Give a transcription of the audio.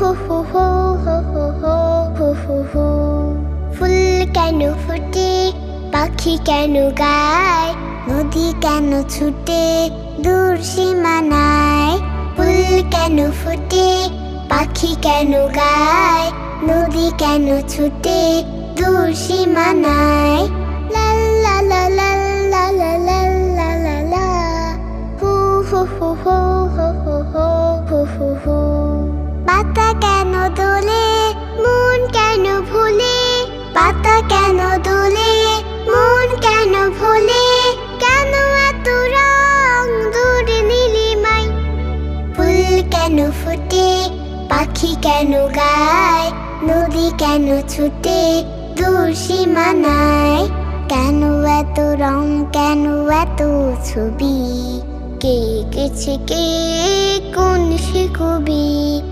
হু হু হু হু হু হু হু হু। ফুল কেন ফোটে, পাখি কেন গায়, নদী কেন ছুটে দূর সীমানায়। ফুল কেন ফোটে, পাখি কেন গায়, নদী কেন ছুটে দূর সীমানায়। লা লা লা লা লা লা লা লা লা লা। হু হু হু হু হু হু হু হু হু হু। পাতা কেন দোলে, মন কেন ভোলে, পাতা কেন দোলে, মন কেন ভোলে, কেন এত রং দূর নীলিমায়। ফুল কেন ফোটে, পাখি কেন গায়, নদী কেন ছুটে দূর সীমানায়। কেন এত রং, কেন এত ছবি, কে এঁকেছে কে, কোন সে কবি।